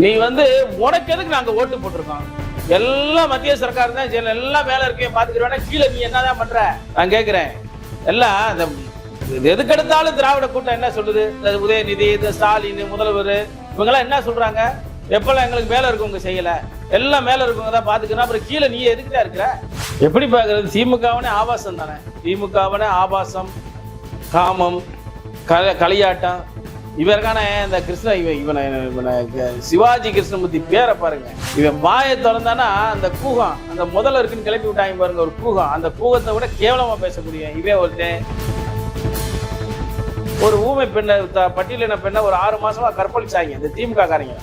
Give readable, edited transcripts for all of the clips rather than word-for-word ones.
நீ உனக்கு எதுக்கு நாங்க ஓட்டு போட்டிருக்கோம்? எல்லாம் மத்திய சர்க்கார் தான் எல்லாம் மேல இருக்கே பாத்துக்கிறேன்னா கீழே நீ என்னதான் பண்ற? நான் கேட்கிறேன். எல்லாம் எதுக்கு எடுத்தாலும் திராவிட கூட்டம் என்ன சொல்லுது? உதயநிதி, இந்த ஸ்டாலின், முதல்வர் இவங்கெல்லாம் என்ன சொல்றாங்க? எப்பெல்லாம் எங்களுக்கு மேல இருக்கவங்க செய்யல, எல்லாம் மேல இருக்கவங்க தான் பாத்துக்கணும். அப்புறம் கீழே நீ எதுக்குதான் இருக்கிற? எப்படி பாக்குறது? திமுகவனே ஆபாசம் தானே. திமுகவனே ஆபாசம், காமம், களியாட்டம். இவருக்கான இந்த கிருஷ்ண இவனை சிவாஜி கிருஷ்ணமூர்த்தி பேரை பாருங்க. இவன் வாயை திறந்தானா அந்த கூகம், அந்த முதல்ல இருக்குன்னு கிளப்பி விட்டாங்க பாருங்க, ஒரு கூகம். அந்த கூகத்தை விட கேவலமா பேசக்கூடிய இவன் ஒருத்தன். ஒரு ஊமை பெண்ணை, பட்டியலின பெண்ணை ஒரு 6 மாசமா கற்பழிச்சாங்க இந்த திமுக காரங்க.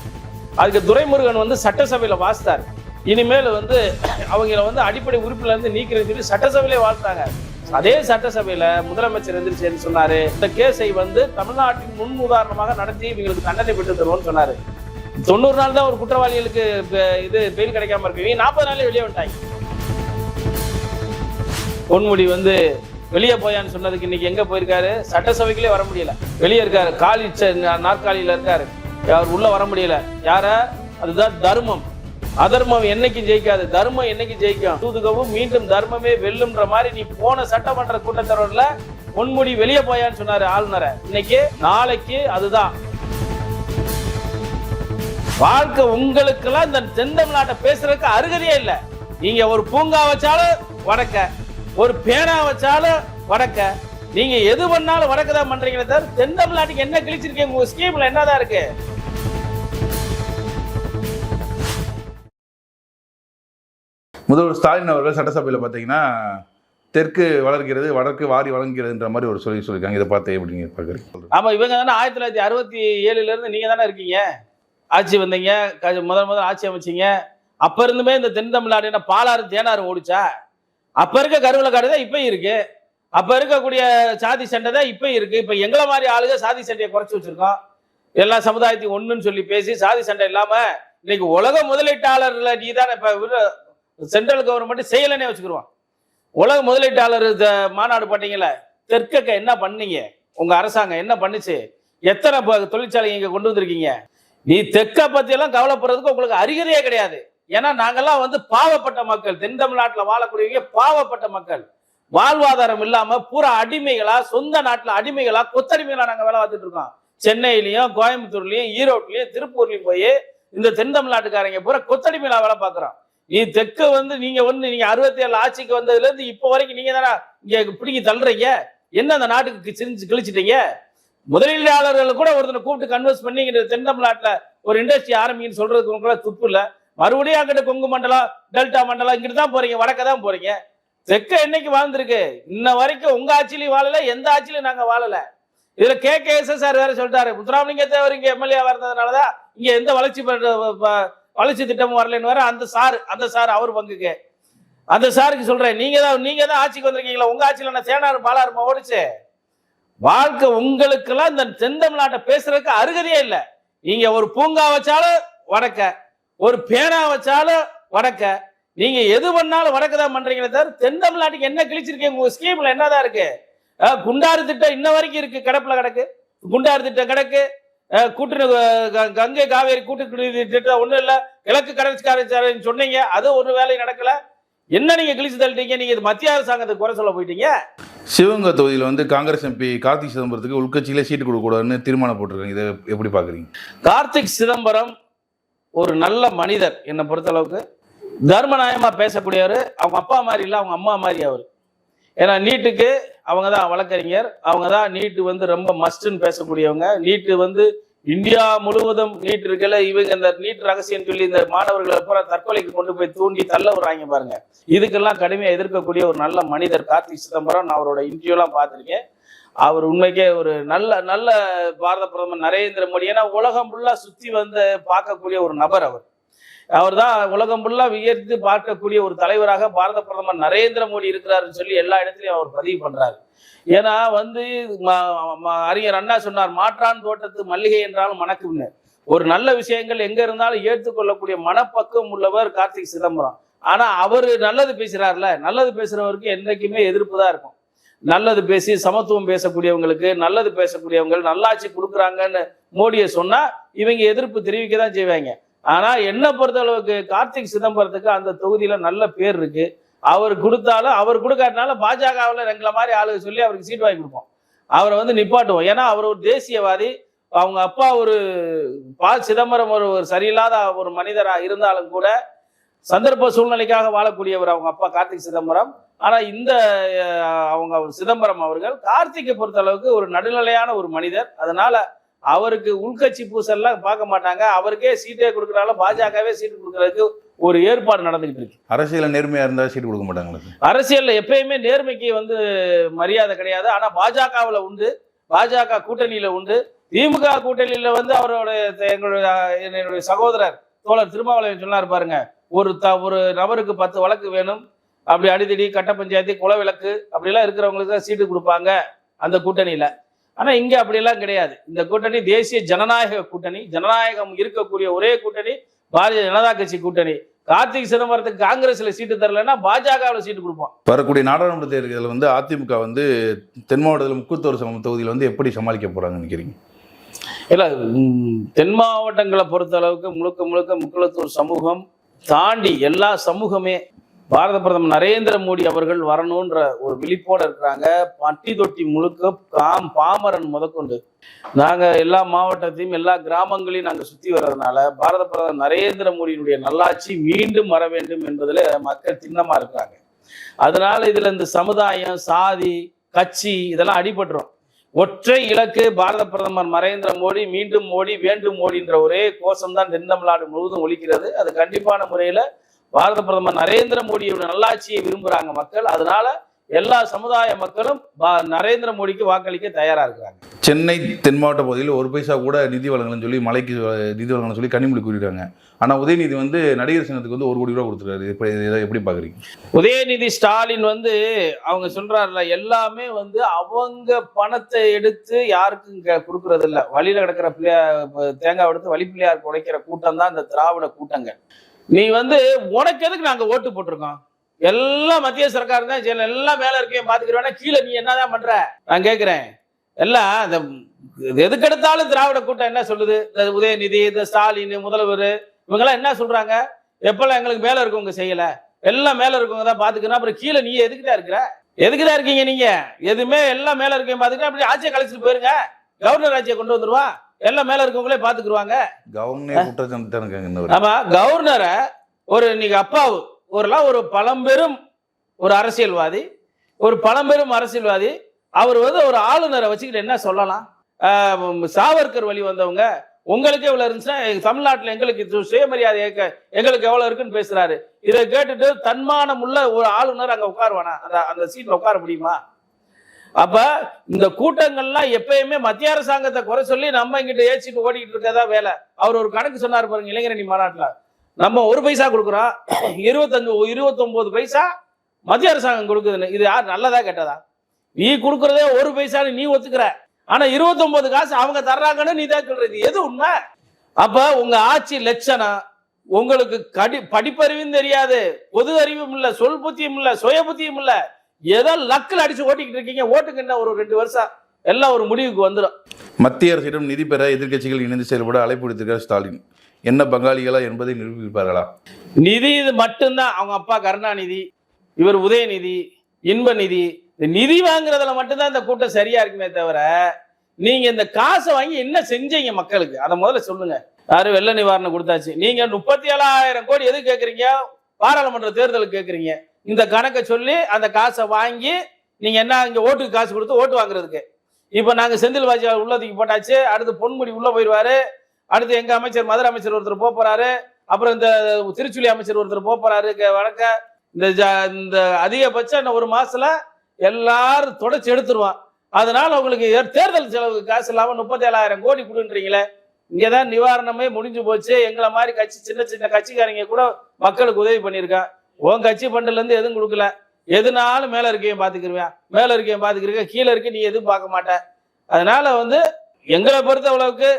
அதுக்கு துரைமுருகன் சட்டசபையில வாசித்தார். இனிமேல் அவங்கள அடிப்படை உறுப்பில இருந்து நீக்கிறேன்னு சொல்லி சட்டசபையிலே வாழ்த்தாங்க. அதே சட்டசபையில முதலமைச்சர் எந்திரிச்சு சொன்னாரு, இந்த கேஸை தமிழ்நாட்டின் முன் உதாரணமாக நடத்தி இவங்களுக்கு தண்டனை பெற்று தருவோம்னு சொன்னாரு. 90 நாள் தான் ஒரு குற்றவாளிகளுக்கு இது பெயில் கிடைக்காம இருக்கு. 40 நாளே வெளியே வந்துட்டாங்க. பொன்முடி வெளியே போயான்னு சொன்னதுக்கு இன்னைக்கு எங்க போயிருக்காரு? சட்டசபைக்குள்ளே வர முடியல, வெளியே இருக்காரு, காலி நாற்காலியில இருக்காரு. அவர் உள்ள வர முடியல. யார? அதுதான் தர்மம். அதர்மம் என்னைக்கு ஜெயிக்காது, தர்மம் என்னைக்கு ஜெயிக்கும்? தூதுகவும் மீண்டும் தர்மமே வெல்லும்ன்ற மாதிரி நீ போன சட்டமன்ற கூட்டத்தொடர்ல பொன்முடி வெளியே போயான்னு சொன்னாரு ஆளுநரை. இன்னைக்கு நாளைக்கு அதுதான் வாழ்க்கை. உங்களுக்கு எல்லாம் இந்த தென்தமிழ்நாட்டை பேசுறதுக்கு அருகதையே இல்லை. நீங்க ஒரு பூங்கா வச்சாலும் வடக்க, ஒரு பேனா வச்சாலும் வடக்க, நீங்க எது பண்ணாலும் வடக்கதான் பண்றீங்களே தவிர தென் தமிழ்நாட்டுக்கு என்ன கிழிச்சிருக்கீங்க? உங்க ஸ்கீம்ல என்னதான் இருக்கு? முதல்வர் ஸ்டாலின் அவர்கள் சட்டசபையில் பார்த்தீங்கன்னா தெற்கு வளர்கிறது, வடக்கு வாரி வழங்குகிறதுன்ற மாதிரி ஒரு சொல்லியிருக்காங்க. இதை பார்த்து எப்படிங்க பார்க்குறீங்க? ஆமா, இவங்க தானே 1967 இருந்து நீங்க தானே இருக்கீங்க, ஆட்சி வந்தீங்க, முதல் ஆட்சி அமைச்சிங்க. அப்ப இருந்துமே இந்த தென் தமிழ்நாடு என்ன பாலாறு தேனாறு ஓடிச்சா? அப்ப இருக்க கருவலை காடு தான் இப்ப இருக்கு. அப்ப இருக்கக்கூடிய சாதி சண்டை தான் இப்ப இருக்கு. இப்ப எங்களை மாதிரி ஆளுங்க சாதி சண்டையை குறைச்சி வச்சிருக்கோம். எல்லா சமுதாயத்தையும் ஒண்ணுன்னு சொல்லி பேசி சாதி சண்டை இல்லாம இன்னைக்கு உலக முதலீட்டாளர்ல நீ தானே இப்ப சென்ட்ரல் கவர்மெண்ட் செய்யலன்னே வச்சுக்கிருவான். உலக முதலீட்டாளர் மாநாடு பண்ணீங்கல்ல, தெற்க என்ன பண்ணீங்க? உங்க அரசாங்கம் என்ன பண்ணுச்சு? எத்தனை தொழிற்சாலை இங்க கொண்டு வந்திருக்கீங்க? நீ தெற்க பத்தி எல்லாம் கவலைப்படுறதுக்கு உங்களுக்கு அருகதையே கிடையாது. ஏன்னா நாங்கெல்லாம் பாவப்பட்ட மக்கள், தென் தமிழ்நாட்டில் வாழக்கூடியவங்க பாவப்பட்ட மக்கள். வாழ்வாதாரம் இல்லாம பூரா அடிமைகளா, சொந்த நாட்டுல அடிமைகளா, கொத்தடிமைகளா நாங்க வேலை பார்த்துட்டு இருக்கோம். சென்னையிலயும், கோயம்புத்தூர்லயும், ஈரோட்லயும், திருப்பூர்லயும் போய் இந்த தென் தமிழ்நாட்டுக்காரங்க பூரா கொத்தடிமைகளா வேலை பார்க்கிறோம். நீ தெற்க நீங்க நீங்க 67 ஆட்சிக்கு வந்ததுல இருந்து இப்ப வரைக்கும் நீங்க தானே இங்க பிடிங்கி தள்ளுறீங்க. என்ன அந்த நாட்டுக்கு கிழிச்சிட்டீங்க? முதலீட்டாளர்கள் கூட ஒருத்தனை கூப்பிட்டு கன்வெர்ஸ் பண்ணி தென் தமிழ்நாட்டுல ஒரு இண்டஸ்ட்ரி ஆரம்பின்னு சொல்றதுக்கு கூட துப்பு இல்ல. மறுபடியும் அங்கிட்ட கொங்கு மண்டலம், டெல்டா மண்டலம் இங்கிட்டு தான் போறீங்க, வடக்க தான் போறீங்க. தெற்க என்னைக்கு வாழ்ந்துருக்கு? இன்ன வரைக்கும் உங்க ஆட்சியிலையும் வாழல, எந்த ஆட்சியிலையும் நாங்க வாழல. இதுல KKSSR வேற சொல்லிட்டாரு, முத்துராமலிங்க தேவர் இங்க எம்எல்ஏ இருந்ததுனாலதான் இங்க எந்த வளர்ச்சி திட்டமும் வரலன்னு வேற அந்த சார் அவர் பங்குக்கு. அந்த சாருக்கு சொல்றேன், நீங்க தான் ஆட்சிக்கு வந்திருக்கீங்களா? உங்க ஆட்சியில நான் சேனாறு பாலாறுமா ஓடிச்சு? வாழ்க்கை உங்களுக்கு எல்லாம் இந்த தென் தமிழ்நாட்டை பேசுறதுக்கு அருகதையே இல்லை. நீங்க ஒரு பூங்கா வச்சாலும் வடக்க, ஒரு பேனா வச்சாலும் வடக்க, நீங்க எது பண்ணாலும் வடக்க தான் பண்றீங்களே தவிர தென் தமிழ்நாட்டுக்கு என்ன கிழிச்சிருக்கீங்க? உங்க ஸ்கீம்ல என்னதான் இருக்கு? குண்டாறு திட்டம் இன்ன வரைக்கும் இருக்கு, கிடப்புல கிடக்கு. குண்டாறு திட்டம் கிடக்கு. கங்கை காவேரி கூட்டு திட்டம் ஒண்ணும் இல்ல. கிழக்கு கடற்கரை சொன்னீங்க, அது ஒரு வேலை நடக்கல. என்ன நீங்க கிழிச்சு தள்ளிட்டீங்க? நீங்க மத்திய அரசாங்கத்துக்கு குறை சொல்ல போயிட்டீங்க. சிவகங்கை தொகுதியில் காங்கிரஸ் MP கார்த்திக் சிதம்பரத்துக்கு உள்கட்சியிலே சீட்டு கொடுக்க கூடாதுன்னு தீர்மானம் போட்டிருக்காங்க. இதை எப்படி பாக்குறீங்க? கார்த்திக் சிதம்பரம் ஒரு நல்ல மனிதர், என்னை பொறுத்த அளவுக்கு தர்மநாயகமா பேசக்கூடியவர். அவங்க அப்பா மாதிரி இல்லை, அவங்க அம்மா மாதிரி அவர். ஏன்னா நீட்டுக்கு அவங்க தான் வழக்கறிஞர், அவங்க தான் நீட்டு ரொம்ப மஸ்ட்ன்னு பேசக்கூடியவங்க. நீட்டு இந்தியா முழுவதும் நீட் இருக்கல, இவங்க இந்த நீட் ரகசியம் சொல்லி இந்த மாணவர்களை பூரா தற்கொலைக்கு கொண்டு போய் தூண்டி தள்ள விடுறாங்க பாருங்க. இதுக்கெல்லாம் கடுமையா எதிர்க்கக்கூடிய ஒரு நல்ல மனிதர் கார்த்திக் சிதம்பரம். நான் அவரோட இன்டர்வியூலாம் பார்த்திருக்கேன். அவர் உண்மைக்கே ஒரு நல்ல பாரத பிரதமர் நரேந்திர மோடி, ஏன்னா உலகம் ஃபுல்லா சுத்தி பார்க்கக்கூடிய ஒரு நபர் அவர் தான் உலகம் ஃபுல்லா உயர்த்து பார்க்கக்கூடிய ஒரு தலைவராக பாரத பிரதமர் நரேந்திர மோடி இருக்கிறாருன்னு சொல்லி எல்லா இடத்துலையும் அவர் பதிவு பண்றாரு. ஏன்னா அறிஞர் அண்ணா சொன்னார், மாற்றான் தோட்டத்து மல்லிகை என்றாலும் மணக்கும்னு. ஒரு நல்ல விஷயங்கள் எங்க இருந்தாலும் ஏற்றுக்கொள்ளக்கூடிய மனப்பக்குவம் உள்ளவர் கார்த்திக் சிதம்பரம். ஆனா அவரு நல்லது பேசுறாருல, நல்லது பேசுறவருக்கு என்றைக்குமே எதிர்ப்பு தான் இருக்கும். நல்லது பேசி சமத்துவம் பேசக்கூடியவங்களுக்கு, நல்லது பேசக்கூடியவங்க நல்லாட்சி கொடுக்குறாங்கன்னு மோடியை சொன்னா இவங்க எதிர்ப்பு தெரிவிக்க தான் செய்வாங்க. ஆனா என்ன பொறுத்த அளவுக்கு கார்த்திக் சிதம்பரத்துக்கு அந்த தொகுதியில நல்ல பேர் இருக்கு. அவர் கொடுத்தாலும் அவர் கொடுக்காட்டினாலும் பாஜகவில் எங்களை மாதிரி ஆளுக சொல்லி அவருக்கு சீட் வாங்கி கொடுப்போம். அவரை நிப்பாட்டுவோம். ஏன்னா அவர் ஒரு தேசியவாதி. அவங்க அப்பா ஒரு சிதம்பரம் ஒரு சரியில்லாத ஒரு மனிதரா இருந்தாலும் கூட சந்தர்ப்ப சூழ்நிலைக்காக வாழக்கூடியவர் அவங்க அப்பா கார்த்திக் சிதம்பரம். ஆனா இந்த அவங்க சிதம்பரம் அவர்கள் கார்த்திகை பொறுத்த அளவுக்கு ஒரு நடுநிலையான ஒரு மனிதர். அதனால அவருக்கு உள்கட்சி பூசல்லாம் பார்க்க மாட்டாங்க. அவருக்கே சீட்டே கொடுக்குறாலும் பாஜகவே சீட்டு கொடுக்கறதுக்கு ஒரு ஏற்பாடு நடந்துகிட்டு இருக்கு. அரசியல நேர்மையா இருந்தா சீட்டு கொடுக்க மாட்டாங்க. அரசியல்ல எப்பயுமே நேர்மைக்கு மரியாதை கிடையாது. ஆனா பாஜகவுல உண்டு, பாஜக கூட்டணியில உண்டு. திமுக கூட்டணியில என்னுடைய சகோதரர் தோழர் திருமாவளவன் சொன்னார் பாருங்க, ஒரு நபருக்கு 10 வழக்கு வேணும், அப்படி அடிதடி கட்ட பஞ்சாயத்து குல விளக்கு அப்படிலாம் இருக்கிறவங்களுக்கு தான் சீட்டு கொடுப்பாங்க அந்த கூட்டணியில. ஆனா இங்க அப்படியெல்லாம் கிடையாது. இந்த கூட்டணி தேசிய ஜனநாயக கூட்டணி, ஜனநாயகம் இருக்கக்கூடிய ஒரே கூட்டணி பாரதிய ஜனதா கட்சி கூட்டணி. கார்த்திக் சிதம்பரத்துக்கு காங்கிரஸ்ல சீட்டு தரலன்னா பாஜகவில் சீட்டு கொடுப்போம். வரக்கூடிய நாடாளுமன்ற தேர்தலில் அதிமுக தென் மாவட்டத்தில் முக்கூத்தூர் தொகுதியில் எப்படி சமாளிக்க போறாங்கன்னு நினைக்கிறீங்க? இல்ல, தென் மாவட்டங்களை பொறுத்த அளவுக்கு முழுக்க முழுக்க முக்குளத்தூர் சமூகம் தாண்டி எல்லா சமூகமே பாரத பிரதமர் நரேந்திர மோடி அவர்கள் வரணும்ன்ற ஒரு விழிப்போடு இருக்கிறாங்க. பட்டி தொட்டி முழுக்க பாமரன் முதற்கொண்டு நாங்க எல்லா மாவட்டத்தையும் எல்லா கிராமங்களையும் நாங்க சுத்தி வர்றதுனால பாரத பிரதமர் நரேந்திர மோடியினுடைய நல்லாட்சி மீண்டும் வர வேண்டும் என்பதுல மக்கள் திண்ணமா இருக்கிறாங்க. அதனால இதுல இந்த சமுதாயம், சாதி, கட்சி இதெல்லாம் அடிபட்டுரும். ஒற்றை இலக்கு பாரத பிரதமர் நரேந்திர மோடி, மீண்டும் மோடி, வேண்டும் மோடின்ற ஒரே கோஷம் தான் தென் தமிழ்நாடு முழுவதும் ஒலிக்கிறது. அது கண்டிப்பான முறையில பாரத பிரதமர் நரேந்திர மோடியோட நல்லாட்சியை விரும்புறாங்க மக்கள். அதனால எல்லா சமுதாய மக்களும் நரேந்திர மோடிக்கு வாக்களிக்க தயாரா இருக்கிறாங்க. சென்னை தென் மாவட்ட பகுதியில் 1 பைசா கூட நிதி வழங்கலன்னு சொல்லி மலைக்கு நிதி வழங்கலன்னு சொல்லி கனிமொழி கூறிட்டாங்க. ஆனா உதயநிதி நடிகர் சங்கத்துக்கு 1 கோடி ரூபா கொடுத்துருக்காரு. இதை எப்படி பாக்குறீங்க? உதயநிதி ஸ்டாலின் அவங்க சொல்றாருல, எல்லாமே அவங்க பணத்தை எடுத்து யாருக்கும் கொடுக்கறது இல்ல. வழியில கிடக்கிற தேங்காய் எடுத்து வழி பிள்ளையார் உடைக்கிற கூட்டம் தான் இந்த திராவிட கூட்டங்கள். நீ உனக்கு எதுக்கு நாங்க ஓட்டு போட்டிருக்கோம்? எல்லாம் மத்திய சர்க்கார் தான் செய்யல, எல்லாம் மேல இருக்கேன் பாத்துக்கிறேன்னா கீழே நீ என்னதான் பண்ற? நான் கேட்கிறேன். எல்லாம் இந்த எதுக்கு எடுத்தாலும் திராவிட கூட்டம் என்ன சொல்லுது? உதயநிதி, இந்த ஸ்டாலின், முதல்வர் இவங்கெல்லாம் என்ன சொல்றாங்க? எப்பெல்லாம் எங்களுக்கு மேல இருக்கவங்க செய்யல, எல்லாம் மேல இருக்கவங்க தான் பாத்துக்கணும். அப்புறம் கீழே நீ எதுக்குதான் இருக்கிற? எதுக்குதான் இருக்கீங்க நீங்க? எதுவுமே எல்லாம் மேல இருக்கேன் பாத்துக்கிறேன். அப்படி ஆட்சியை கழிச்சுட்டு போயிருங்க, கவர்னர் ஆட்சியை கொண்டு வந்துருவா, எல்லாம் மேல இருக்கவங்களே பாத்துக்குருவாங்க. ஆமா, கவர்னரை இன்னைக்கு அப்பாவு ஒரு பழம்பெரும் அரசியல்வாதி, அவர் ஒரு ஆளுநரை வச்சுக்கிட்டு என்ன சொல்லலாம்? சாவர்கர் வழி வந்தவங்க உங்களுக்கே இவ்வளவு இருந்துச்சுன்னா தமிழ்நாட்டில் எங்களுக்கு சுயமரியாதை எங்களுக்கு எவ்வளவு இருக்குன்னு பேசுறாரு. இதை கேட்டுட்டு தன்மானம் உள்ள ஒரு ஆளுநர் அங்க உட்காருவானா? அந்த சீட்ல உட்கார முடியுமா? அப்ப இந்த கூட்டங்கள்லாம் எப்பயுமே மத்திய அரசாங்கத்தை குறை சொல்லி நம்ம இங்கிட்ட ஏச்சிட்டு ஓடிக்கிட்டு இருக்கதா வேலை. அவர் ஒரு கணக்கு சொன்னார் பாருங்க, இளைஞரணி மாநாட்டுல. நம்ம 1 பைசா கொடுக்குறோம், 29 பைசா மத்திய அரசாங்கம் கொடுக்குதுன்னு. இது யார் நல்லதா கேட்டதா? நீ கொடுக்கறதே 1 பைசான்னு நீ ஒத்துக்கிற, ஆனா 29 காசு அவங்க தர்றாங்கன்னு நீ தான் சொல்றது. எது உண்மை? அப்ப உங்க ஆட்சி லட்சணம் உங்களுக்கு படிப்பறிவும் தெரியாது, பொது அறிவும் இல்ல, சொல் புத்தியும் இல்ல, சுய புத்தியும் இல்ல. ஏதோ லக்கில் அடிச்சு ஓட்டிக்கிட்டு இருக்கீங்க. ஓட்டுக்கு என்ன ஒரு 2 வருஷம் எல்லாம் ஒரு முடிவுக்கு வந்துடும். மத்திய அரசிடம் நிதி பெற எதிர்கட்சிகள் இணைந்து செயல்பட அழைப்பு விடுத்திருக்கார் ஸ்டாலின். என்ன பங்காளிகளா என்பதை நிரூபிப்பார்களா? நிதி இது மட்டும்தான். அவங்க அப்பா கருணாநிதி, இவர் உதயநிதி, இன்ப நிதி, இந்த நிதி வாங்குறதுல மட்டும்தான் இந்த கூட்டம் சரியா இருக்குமே தவிர, நீங்க இந்த காசை வாங்கி என்ன செஞ்சீங்க மக்களுக்கு? அதை முதல்ல சொல்லுங்க. யாரும் வெள்ள நிவாரணம் கொடுத்தாச்சு. நீங்க 37,000 கோடி எது கேட்கறீங்க? பாராளுமன்ற தேர்தலுக்கு கேட்கறீங்க. இந்த கணக்கை சொல்லி அந்த காசை வாங்கி நீங்க என்ன இங்க ஓட்டுக்கு காசு கொடுத்து ஓட்டு வாங்குறதுக்கு. இப்ப நாங்க செந்தில் பாலாஜி உள்ளதுக்கு போட்டாச்சு. அடுத்து பொன்முடி உள்ள போயிடுவாரு. அடுத்து எங்க அமைச்சர், மதுரை அமைச்சர் ஒருத்தர் போறாரு. அப்புறம் இந்த திருச்சுழி அமைச்சர் ஒருத்தர் போறாரு. வழக்க இந்த அதிகபட்சம் இந்த 1 மாசத்துல எல்லாரும் தொடச்சு எடுத்துருவான். அதனால உங்களுக்கு தேர்தல் செலவுக்கு காசு இல்லாம 37,000 கோடி கொடுன்றீங்களே. இங்கதான் நிவாரணமே முடிஞ்சு போச்சு. எங்களை மாதிரி கட்சி சின்ன சின்ன கட்சிக்காரங்க கூட மக்களுக்கு உதவி பண்ணியிருக்கா. உன் கட்சி பண்டுல இருந்து எதுவும் கொடுக்கல. எதுனாலும் மேல இருக்கையும் பாத்துக்கிறீங்க, கீழே இருக்கு நீ எதுவும் பார்க்க மாட்டேன். அதனால எங்களை பொறுத்த அளவுக்கு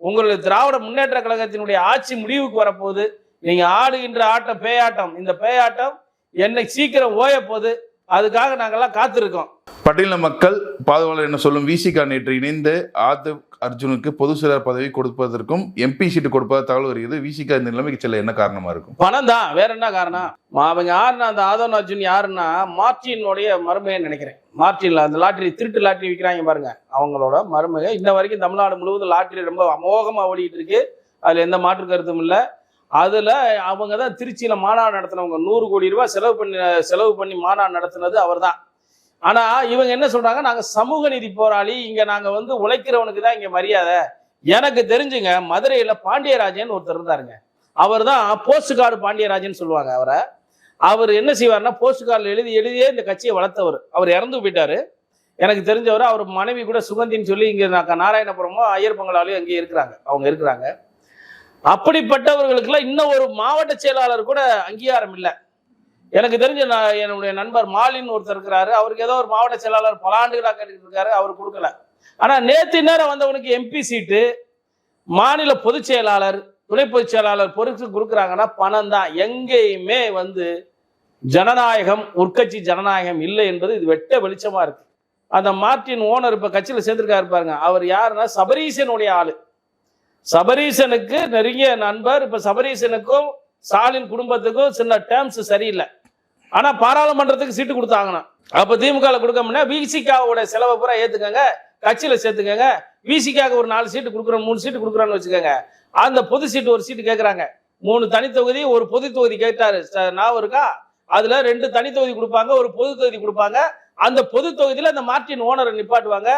உங்களுடைய திராவிட முன்னேற்ற கழகத்தினுடைய ஆட்சி முடிவுக்கு வரப்போகுது. நீங்க ஆடுகின்ற ஆட்டம் பேயாட்டம். இந்த பேயாட்டம் என்னை சீக்கிரம் ஓய போகுது. அதுக்காக நாங்கெல்லாம் காத்திருக்கோம். பட்டியல மக்கள் பாதுகாவலர் என்ன சொல்லும் விசிகா நேற்று இணைந்து ஆதவ் அர்ஜுனுக்கு பொது செயலர் பதவி கொடுப்பதற்கும் எம்பி சீட்டு கொடுப்பதாக தகவல் வருகிறது. விசிகா இந்த நிலைமைக்கு செல்ல என்ன காரணமா இருக்கும்? பணம் தான், வேற என்ன காரணம்? அவங்க யாருன்னா அந்த ஆதவ் அர்ஜுன் யாருன்னா மார்டினுடைய மருமையை நினைக்கிறேன். மார்டின்ல அந்த லாட்டரி திருட்டு லாட்டரி விற்கிறாங்க பாருங்க, அவங்களோட மருமக. இன்ன வரைக்கும் தமிழ்நாடு முழுவதும் லாட்டரி ரொம்ப அமோகமா ஓடிட்டு இருக்கு, அதுல எந்த மாற்று கருத்தும் இல்லை. அதுல அவங்க தான் திருச்சியில மாநாடு நடத்தினவங்க. 100 கோடி ரூபாய் செலவு பண்ணி மாநாடு நடத்தினது அவர் தான். ஆனா இவங்க என்ன சொல்றாங்க, நாங்க சமூக நீதி போராளி, இங்க நாங்க வந்து உழைக்கிறவனுக்கு தான் இங்க மரியாதை. எனக்கு தெரிஞ்சுங்க, மதுரையில பாண்டியராஜன் ஒருத்தர் இருந்தாருங்க. அவர் தான் போஸ்ட் கார்டு பாண்டியராஜன் சொல்லுவாங்க அவரை. அவர் என்ன செய்வார்னா, போஸ்ட் கார்டில் எழுதியே இந்த கட்சியை வளர்த்தவர். அவர் இறந்து போயிட்டாரு எனக்கு தெரிஞ்சவர். அவர் மனைவி கூட சுகந்தின்னு சொல்லி இங்க நாராயணபுரமோ ஐயர் பங்களாலையும் அங்கே இருக்கிறாங்க. அப்படிப்பட்டவர்களுக்கெல்லாம் இன்னும் ஒரு மாவட்ட செயலாளர் கூட அங்கீகாரம் இல்லை. எனக்கு தெரிஞ்ச என்னுடைய நண்பர் மாலின் ஒருத்தர் இருக்கிறாரு, அவருக்கு ஏதோ ஒரு மாவட்ட செயலாளர் பல ஆண்டுகளாக கேட்டுட்டு இருக்காரு, அவர் கொடுக்கல. ஆனா நேற்று நேரம் வந்தவனுக்கு எம்பி சீட்டு, மாநில பொதுச் செயலாளர், துணை பொதுச் செயலாளர் பொறுத்து கொடுக்குறாங்கன்னா பணம் தான். எங்கேயுமே வந்து ஜனநாயகம், உட்கட்சி ஜனநாயகம் இல்லை என்பது இது வெட்ட வெளிச்சமா இருக்கு. அந்த மார்டின் ஓனர் இப்ப கட்சியில சேர்ந்திருக்காரு பாருங்க, அவர் யாருன்னா சபரீசனுடைய ஆளு. சபரீசனுக்கு நெருங்கிய நண்பர். இப்ப சபரீசனுக்கும் ஸ்டாலின் குடும்பத்துக்கும் சின்ன டேர்ம்ஸ் சரியில்லை. ஆனா பாராளுமன்றத்துக்கு சீட்டு கொடுத்தாங்கன்னா, அப்ப திமுக கொடுக்க முடியா, விசிகாவோட செலவை பூரா ஏத்துக்கங்க, கட்சியில சேர்த்துக்கங்க. விசிகாவுக்கு ஒரு 4 சீட்டு கொடுக்குறோம், 3 சீட்டு கொடுக்குறோன்னு வச்சுக்கோங்க. அந்த பொது சீட்டு ஒரு சீட்டு கேட்கறாங்க. 3 தனி தொகுதி, ஒரு பொது தொகுதி கேட்டாரு, நான் இருக்கா? அதுல 2 தனி தொகுதி கொடுப்பாங்க, ஒரு பொது தொகுதி கொடுப்பாங்க. அந்த பொது தொகுதியில அந்த மார்டின் ஓனரை நிப்பாட்டுவாங்க.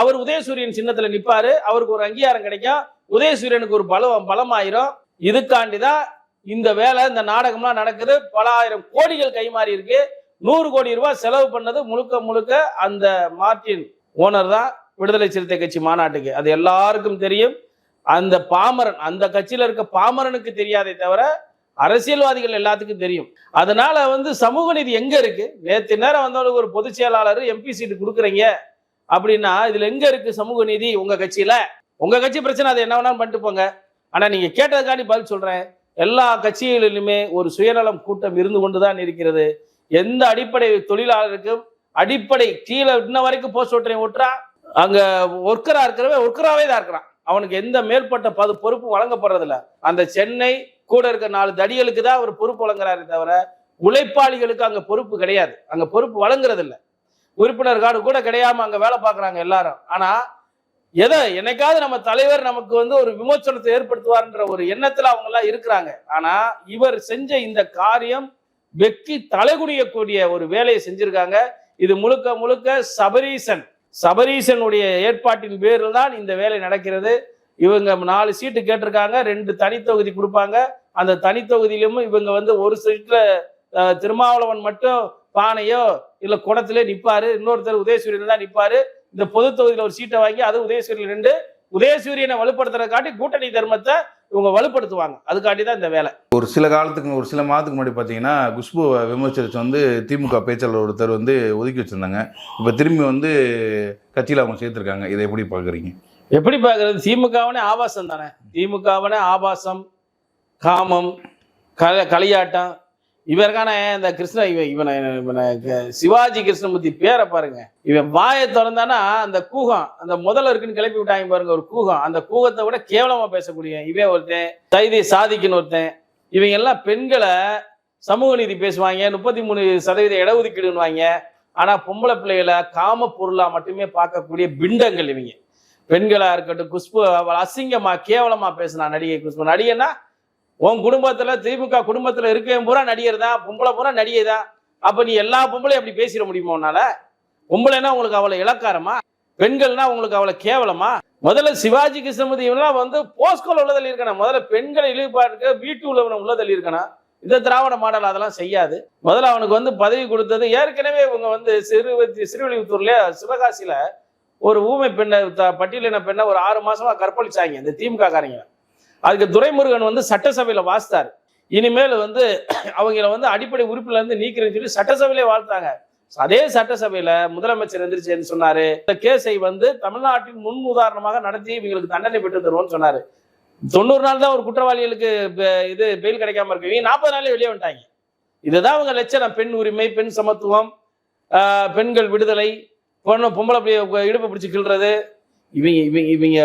அவர் உதயசூரியன் சின்னத்துல நிப்பாரு, அவருக்கு ஒரு அங்கீகாரம் கிடைக்கும், உதயசூரியனுக்கு ஒரு பலமாயிரும். இதுக்காண்டிதான் இந்த வேலை, இந்த நாடகம்லாம் நடக்குது. பல ஆயிரம் கோடிகள் கைமாறி இருக்கு. 100 கோடி ரூபாய் செலவு பண்ணது முழுக்க அந்த மார்டின் ஓனர் தான் விடுதலை சிறுத்தை கட்சி மாநாட்டுக்கு. அது எல்லாருக்கும் தெரியும். அந்த பாமரன், அந்த கட்சியில இருக்க பாமரனுக்கு தெரியாதே தவிர அரசியல்வாதிகள் எல்லாத்துக்கும் தெரியும். அதனால வந்து சமூக நீதி எங்க இருக்கு? நேற்று நேரம் வந்தவங்களுக்கு ஒரு பொதுச் செயலாளர் எம்பி சீட்டு கொடுக்குறீங்க அப்படின்னா இதுல எங்க இருக்கு சமூக நீதி? உங்க கட்சியில, உங்க கட்சி பிரச்சனை, அது என்ன வேணாலும் பண்ணிட்டு போங்க. ஆனா நீங்க கேட்டதுக்காண்டி பதில் சொல்றேன், எல்லா கட்சிகளிலுமே ஒரு சுயநலம் கூட்டம் இருந்து கொண்டுதான் இருக்கிறது. எந்த அடிப்படை தொழிலாளருக்கும் அடிப்படை கீழே இன்ன வரைக்கும் போஸ்ட் ஓட்டுறா, அங்க ஒர்க்கரா இருக்கிறவன் ஒர்க்கராவே தான் இருக்கிறான். அவனுக்கு எந்த மேற்பட்ட பொறுப்பு வழங்கப்படுறதில்ல. அந்த சென்னை கூட இருக்க 4 தடிகளுக்கு தான் அவர் பொறுப்பு வழங்குறாரு தவிர உழைப்பாளிகளுக்கு அங்க பொறுப்பு கிடையாது. அங்க பொறுப்பு வழங்குறது இல்லை. உறுப்பினர் கார்டு கூட கிடையாம அங்க வேலை பார்க்குறாங்க எல்லாரும். ஆனா என்னைக்காவது நம்ம தலைவர் நமக்கு வந்து ஒரு விமோசனத்தை ஏற்படுத்துவார்ன்ற ஒரு எண்ணத்துல அவங்க எல்லாம் இருக்கிறாங்க. ஆனா இவர் செஞ்ச இந்த காரியம் வெக்கி தலைகுனியக்கூடிய ஒரு வேலையை செஞ்சிருக்காங்க. இது முழுக்க சபரீசனுடைய ஏற்பாட்டின் பேரில் தான் இந்த வேலை நடக்கிறது. இவங்க 4 சீட்டு கேட்டிருக்காங்க, 2 தனி தொகுதி கொடுப்பாங்க. அந்த தனி தொகுதியிலும் இவங்க வந்து ஒரு சீட்ல திருமாவளவன் மட்டும் பானையோ இல்ல குடத்திலே நிப்பாரு, இன்னொருத்தர் உதயசூரியன் தான் நிப்பாரு. இந்த பொது தொகுதியில ஒரு சீட்டை வாங்கி அது உதயசூரியன் 2, உதயசூரியனை வலுப்படுத்துறதுக்காட்டி கூட்டணி தர்மத்தை இவங்க வலுப்படுத்துவாங்க. அதுக்காண்டி தான் இந்த வேலை. ஒரு சில மாதத்துக்கு முன்னாடி பார்த்தீங்கன்னா குஷ்புவை விமர்சிச்சு வந்து திமுக பேச்சாளர் ஒருத்தர் வந்து ஒதுக்கி வச்சிருந்தாங்க. இப்போ திரும்பி வந்து கட்சியில் அவங்க சேர்த்துருக்காங்க. இதை எப்படி பார்க்குறீங்க? எப்படி பார்க்கறது? திமுகவனே ஆபாசம் தானே. திமுகவனே ஆபாசம், காமம், களியாட்டம். இவருக்கான இந்த இவனை சிவாஜி கிருஷ்ணமூர்த்தி பேரை பாருங்க. இவன் வாயை திறந்தானா அந்த கூகம், அந்த முதல்ல இருக்குன்னு கிளப்பி விட்டாங்க பாருங்க, ஒரு கூகம். அந்த கூகத்தை விட கேவலமா பேசக்கூடிய இவன் ஒருத்தன், சைதை சாதிக்குன்னு ஒருத்தன். இவங்க எல்லாம் பெண்களை சமூக நீதி பேசுவாங்க, 33% இடஒதுக்கீடுவாங்க. ஆனா பொம்பளை பிள்ளைகளை காம பொருளா மட்டுமே பார்க்கக்கூடிய பிண்டங்கள் இவங்க. பெண்களா இருக்கட்டும், குஷ்பு அசிங்கமா கேவலமா பேசினா நடிகை குஷ்பு. நடிகைன்னா உன் குடும்பத்துல, திமுக குடும்பத்துல இருக்கவன் பூரா நடிகர் தான், பொம்பளை பூரா நடிகை தான். அப்ப நீ எல்லா பொம்பளையும் அப்படி பேசிட முடியுமா உன்னால? பொம்பளைன்னா உங்களுக்கு அவ்வளவு இலக்காரமா? பெண்கள்னா உங்களுக்கு அவ்வளவு கேவலமா? முதல்ல சிவாஜி கிருஷ்ணமூர்த்தி இவெல்லாம் வந்து போஸ்கோல உள்ளதில் இருக்கணும். முதல்ல பெண்களை இழிவுபார்க்க வீட்டு உள்ளவனை உள்ளதில் இருக்கணும். இந்த திராவிட மாடல் அதெல்லாம் செய்யாது. முதல்ல அவனுக்கு வந்து பதவி கொடுத்தது ஏற்கனவே இவங்க வந்து சிறுவில்லிபுத்தூர்ல சிவகாசியில ஒரு ஊமை பெண்ணை, பட்டியலின பெண்ணை ஒரு 6 மாசமா கற்பழிச்சாங்க இந்த திமுக காரங்க. அதுக்கு துரைமுருகன் வந்து சட்டசபையில வாசித்தார். இனிமேல் வந்து அவங்கள வந்து அடிப்படை உறுப்பில இருந்து நீக்கிறேன்னு சொல்லி சட்டசபையிலே வாழ்த்தாங்க. அதே சட்டசபையில முதலமைச்சர் எந்திரிச்சு சொன்னாரு, இந்த கேஸை வந்து தமிழ்நாட்டின் முன் உதாரணமாக நடத்தி இவங்களுக்கு தண்டனை பெற்று தருவோம்னு சொன்னாரு. 90 நாள் தான் ஒரு குற்றவாளிகளுக்கு இது பெயில் கிடைக்காம இருக்கு. இவங்க 40 நாளே வெளியே வந்துட்டாங்க. இதுதான் அவங்க லட்சணம். பெண் உரிமை, பெண் சமத்துவம், பெண்கள் விடுதலை, பொம்பளை இடுப்பு பிடிச்சி கிள்றது, இவங்க இவங்க இவங்க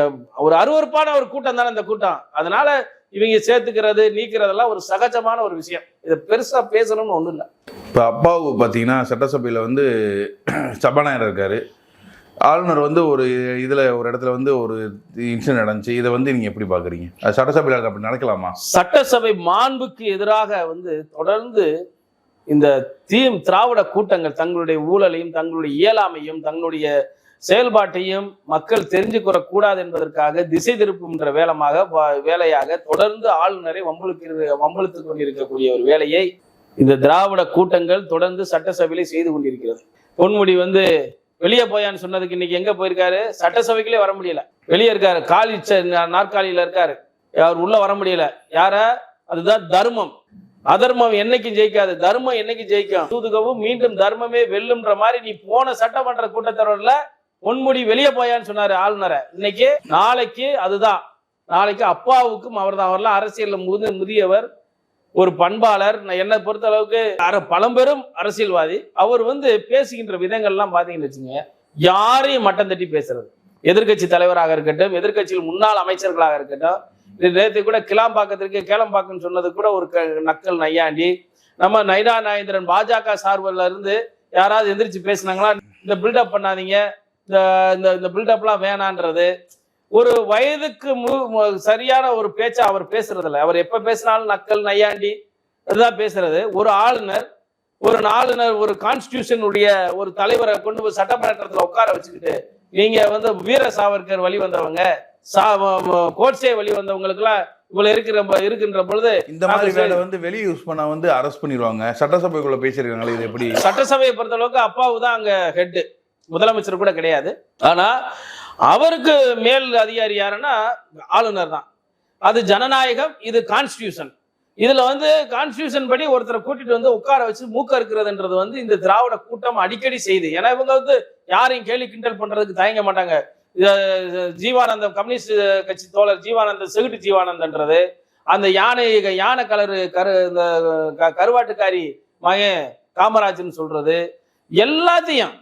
ஒரு அருவருப்பான ஒரு கூட்டம் தானே இந்த கூட்டம். அதனால இவங்க சேர்த்துக்கிறது நீக்கிறதெல்லாம் ஒரு சகஜமான ஒரு விஷயம். இதை பெருசா பேசணும்னு ஒண்ணும் இல்லை. இப்போ அப்பாவு பார்த்தீங்கன்னா சட்டசபையில் வந்து சபாநாயகர் இருக்காரு. ஆளுநர் வந்து ஒரு இதில் ஒரு இடத்துல வந்து ஒரு இன்சிடென்ட் நடந்துச்சு. இதை வந்து நீங்கள் எப்படி பார்க்குறீங்க? அது சட்டசபையில் அப்படி நடக்கலாமா? சட்டசபை மாண்புக்கு எதிராக வந்து தொடர்ந்து இந்த திராவிட கூட்டங்கள் தங்களுடைய ஊழலையும் தங்களுடைய இயலாமையும் தங்களுடைய செயல்பாட்டையும் மக்கள் தெரிஞ்சுக்கூட கூடாது என்பதற்காக திசை திருப்புகின்ற வேலையாக தொடர்ந்து ஆளுநரை வம்பிழுத்துக் கொண்டிருக்கக்கூடிய ஒரு வேலையை இந்த திராவிட கூட்டங்கள் தொடர்ந்து சட்டசபையிலே செய்து கொண்டிருக்கிறது. பொன்முடி வந்து வெளியே போயான்னு சொன்னதுக்கு இன்னைக்கு எங்க போயிருக்காரு? சட்டசபைக்குள்ளே வர முடியல, வெளியே இருக்காரு, காலி நாற்காலியில இருக்காரு, அவர் உள்ள வர முடியல. யார? அதுதான் தர்மம். அதர்மம் என்னைக்கு ஜெயிக்காது, தர்மம் என்னைக்கு ஜெயிக்கும்? தூதுகவும் மீண்டும் தர்மமே வெல்லும்ன்ற மாதிரி நீ போன சட்டமன்ற கூட்டத்தொடர்ல பொன்முடி வெளியே போயான்னு சொன்னாரு ஆளுநரை. இன்னைக்கு நாளைக்கு அதுதான், நாளைக்கு அப்பாவுக்கும் அவர்லாம் அரசியல்ல முதியவர், ஒரு பண்பாளர். என்னை பொறுத்த அளவுக்கு பழம்பெரும் அரசியல்வாதி. அவர் வந்து பேசுகின்ற விதங்கள்லாம் பாத்தீங்கன்னு வச்சுங்க, யாரையும் மட்டம் தட்டி பேசுறது. எதிர்கட்சி தலைவராக இருக்கட்டும், எதிர்கட்சியில் முன்னாள் அமைச்சர்களாக இருக்கட்டும், நேற்று கூட கிளாம்பாக்கத்திற்கு கேளம்பாக்கன்னு சொன்னது கூட ஒரு நக்கல் நையாண்டி. நம்ம நைனா நாயந்திரன் பாஜக சார்பில் இருந்து யாராவது எந்திரிச்சு பேசினாங்களா, இந்த பில்டப் பண்ணாதீங்க, இந்த பில்டப்லாம் வேணான்றது. ஒரு வயதுக்கு சரியான ஒரு பேச்சா அவர் பேசுறதில்ல. அவர் எப்ப பேசினாலும் நக்கல் நையாண்டி அதுதான் பேசுறது. ஒரு ஆளுநர் ஒரு கான்ஸ்டிடியூஷனுடைய ஒரு தலைவரை கொண்டு போய் சட்டமன்றத்தில் உட்கார வச்சுக்கிட்டு, நீங்க வந்து வீர சாவர்கர் வழி வந்தவங்க, கோட்சே வழி வந்தவங்களுக்கு எல்லாம் இவ்வளவு இருக்கின்ற பொழுது இந்த மாதிரி வேலை வந்து வெளியே யூஸ் பண்ணா வந்து அரெஸ்ட் பண்ணிடுவாங்க. சட்டசபைக்குள்ள பேசிருக்காங்களே, இது எப்படி? சட்டசபையை பொறுத்த அளவுக்கு அப்பாவு தான் அங்க ஹெட், முதலமைச்சர் கூட கிடையாது. ஆனா அவருக்கு மேல் அதிகாரி யாருன்னா ஆளுநர் தான். அது ஜனநாயகம், இது கான்ஸ்டிடியூஷன். இதுல வந்து கான்ஸ்டிடியூஷன் படி ஒருத்தரை கூட்டிட்டு வந்து உட்கார வச்சு மூக்க இருக்கிறதுன்றது வந்து இந்த திராவிட கூட்டம் அடிக்கடி செய்யுது. ஏன்னா இவங்க வந்து யாரையும் கேலி கிண்டல் பண்றதுக்கு தயங்க மாட்டாங்க. ஜீவானந்தம், கம்யூனிஸ்ட் கட்சி தோழர் ஜீவானந்தம், செகுட்டு ஜீவானந்தன்றது, அந்த யானை இந்த கருவாட்டுக்காரி மகன் காமராஜ்னு சொல்றது, எல்லாத்தையும்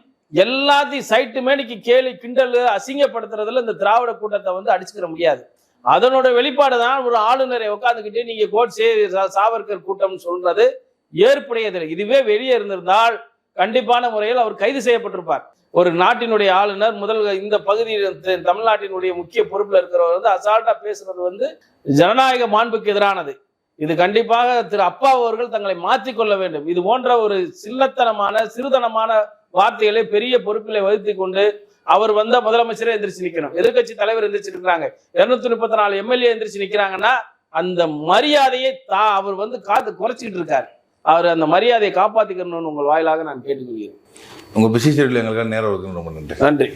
சைட்டு மேனிக்கு கேலி கிண்டல் அசிங்கப்படுத்துறதுல இந்த திராவிட கூட்டத்தை வந்து அடிச்சுக்கிற முடியாது. அதனோட வெளிப்பாடு தான் ஒரு ஆளுநரை உட்காந்துக்கிட்டு நீங்க கோட்சே சாவர்கர் கூட்டம் சொல்றது ஏற்புடையதில்லை. இதுவே வெளியே இருந்திருந்தால் கண்டிப்பான முறையில் அவர் கைது செய்யப்பட்டிருப்பார். ஒரு நாட்டினுடைய ஆளுநர் இந்த பகுதியில் தமிழ்நாட்டினுடைய முக்கிய பொறுப்புல இருக்கிறவர் வந்து அசால்ட்டா பேசுறது வந்து ஜனநாயக மாண்புக்கு எதிரானது. இது கண்டிப்பாக திரு அப்பா அவர்கள் தங்களை மாற்றிக்கொள்ள வேண்டும். இது போன்ற ஒரு சிறுதனமான வார்த்தைகளை பெரிய பொறுப்பிலை வகுத்து கொண்டு அவர் வந்த முதலமைச்சரே எந்திரிச்சு நிக்கணும், எதிர்கட்சி தலைவர் எந்திரிச்சு நிற்கிறாங்க, 234 எம்எல்ஏ எந்திரிச்சு நிக்கிறாங்கன்னா அந்த மரியாதையை அவர் வந்து குறைச்சிக்கிட்டு இருக்காரு. அவர் அந்த மரியாதையை காப்பாத்திக்கணும்னு உங்கள் வாயிலாக நான் கேட்டுக்கொள்கிறேன். உங்க பிசி சீரியல் எங்களுக்கான நேரம் இருக்குன்னு ரொம்ப நன்றி.